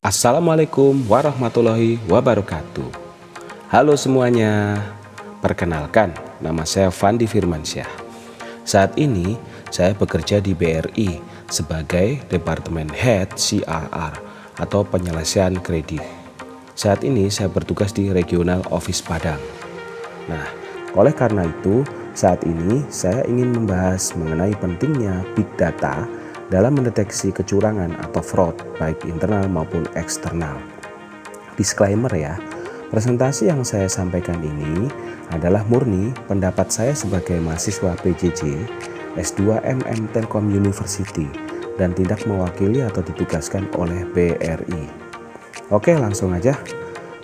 Assalamualaikum warahmatullahi wabarakatuh. Halo semuanya, perkenalkan nama saya Fandi Firmansyah. Saat ini saya bekerja di BRI sebagai Departemen Head CRR atau Penyelesaian Kredit. Saat ini saya bertugas di Regional Office Padang. Nah, oleh karena itu saat ini saya ingin membahas mengenai pentingnya Big Data dalam mendeteksi kecurangan atau fraud baik internal maupun eksternal. Disclaimer ya, presentasi yang saya sampaikan ini adalah murni pendapat saya sebagai mahasiswa PJJ S2 MM Telkom University dan tidak mewakili atau ditugaskan oleh BRI. Oke, langsung aja.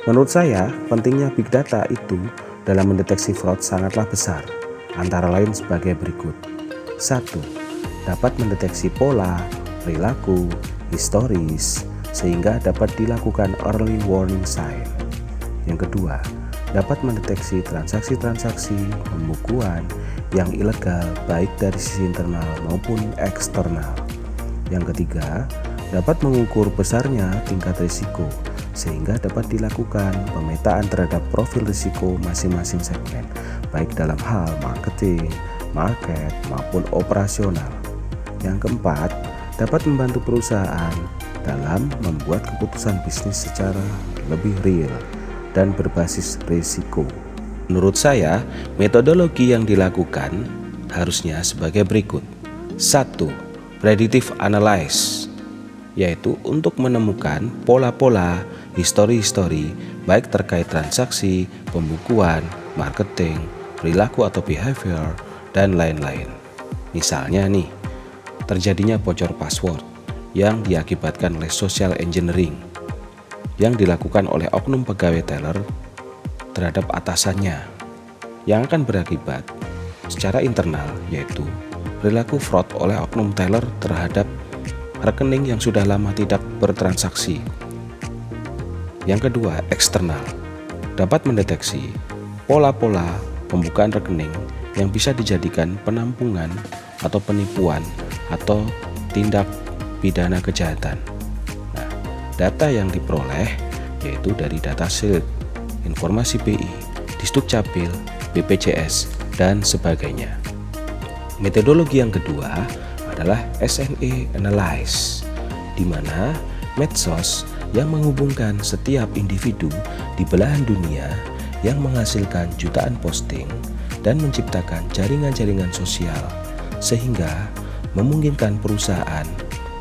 Menurut saya, pentingnya Big Data itu dalam mendeteksi fraud sangatlah besar, antara lain sebagai berikut. 1. Dapat mendeteksi pola, perilaku, historis, sehingga dapat dilakukan early warning sign. Yang kedua, dapat mendeteksi transaksi-transaksi pembukuan yang ilegal baik dari sisi internal maupun eksternal. Yang ketiga, dapat mengukur besarnya tingkat risiko, sehingga dapat dilakukan pemetaan terhadap profil risiko masing-masing segmen, baik dalam hal marketing, market, maupun operasional. Yang keempat, dapat membantu perusahaan dalam membuat keputusan bisnis secara lebih real dan berbasis risiko. Menurut saya, metodologi yang dilakukan harusnya sebagai berikut. 1. Predictive analysis, yaitu untuk menemukan pola-pola, histori-histori, baik terkait transaksi, pembukuan, marketing, perilaku atau behavior, dan lain-lain. Misalnya nih, terjadinya bocor password yang diakibatkan oleh social engineering yang dilakukan oleh oknum pegawai teller terhadap atasannya, yang akan berakibat secara internal, yaitu perilaku fraud oleh oknum teller terhadap rekening yang sudah lama tidak bertransaksi. Yang kedua, eksternal, dapat mendeteksi pola-pola pembukaan rekening yang bisa dijadikan penampungan atau penipuan atau tindak pidana kejahatan. Nah, data yang diperoleh yaitu dari data shield, informasi BI, Disdukcapil, BPJS, dan sebagainya. Metodologi yang kedua adalah SNE Analysis, di mana medsos yang menghubungkan setiap individu di belahan dunia yang menghasilkan jutaan posting dan menciptakan jaringan-jaringan sosial, sehingga memungkinkan perusahaan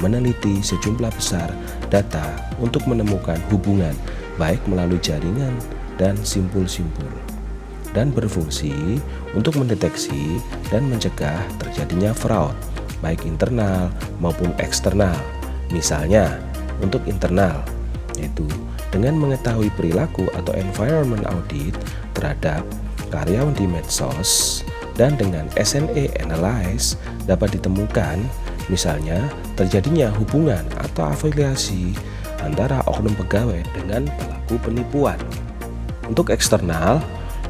meneliti sejumlah besar data untuk menemukan hubungan baik melalui jaringan dan simpul-simpul, dan berfungsi untuk mendeteksi dan mencegah terjadinya fraud baik internal maupun eksternal. Misalnya untuk internal, yaitu dengan mengetahui perilaku atau environment audit terhadap karyawan di medsos, dan dengan SNE Analysis dapat ditemukan misalnya terjadinya hubungan atau afiliasi antara oknum pegawai dengan pelaku penipuan. Untuk eksternal,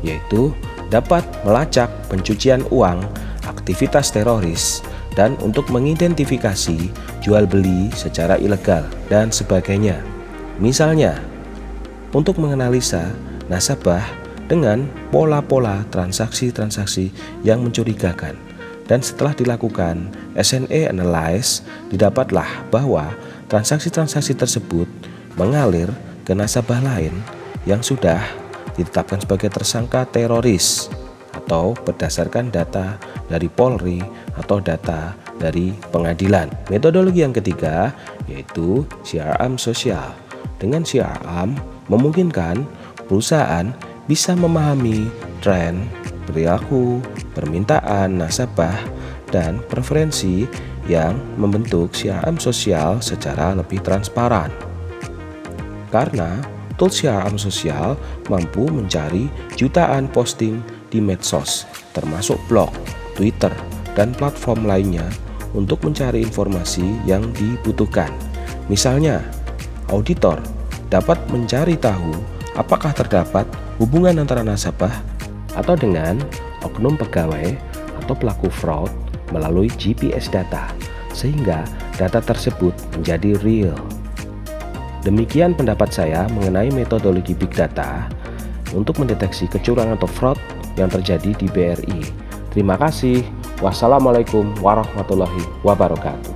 yaitu dapat melacak pencucian uang, aktivitas teroris, dan untuk mengidentifikasi jual beli secara ilegal dan sebagainya. Misalnya, untuk menganalisa nasabah dengan pola-pola transaksi-transaksi yang mencurigakan, dan setelah dilakukan SNE Analysis, didapatlah bahwa transaksi-transaksi tersebut mengalir ke nasabah lain yang sudah ditetapkan sebagai tersangka teroris atau berdasarkan data dari Polri atau data dari pengadilan. Metodologi yang ketiga yaitu CRM sosial. Dengan CRM memungkinkan perusahaan bisa memahami tren, perilaku, permintaan nasabah, dan preferensi yang membentuk CRM sosial secara lebih transparan. Karena tools CRM sosial mampu mencari jutaan posting di medsos, termasuk blog, Twitter, dan platform lainnya untuk mencari informasi yang dibutuhkan. Misalnya, auditor dapat mencari tahu apakah terdapat hubungan antara nasabah atau dengan oknum pegawai atau pelaku fraud melalui GPS data, sehingga data tersebut menjadi real. Demikian pendapat saya mengenai metodologi Big Data untuk mendeteksi kecurangan atau fraud yang terjadi di BRI. Terima kasih. Wassalamualaikum warahmatullahi wabarakatuh.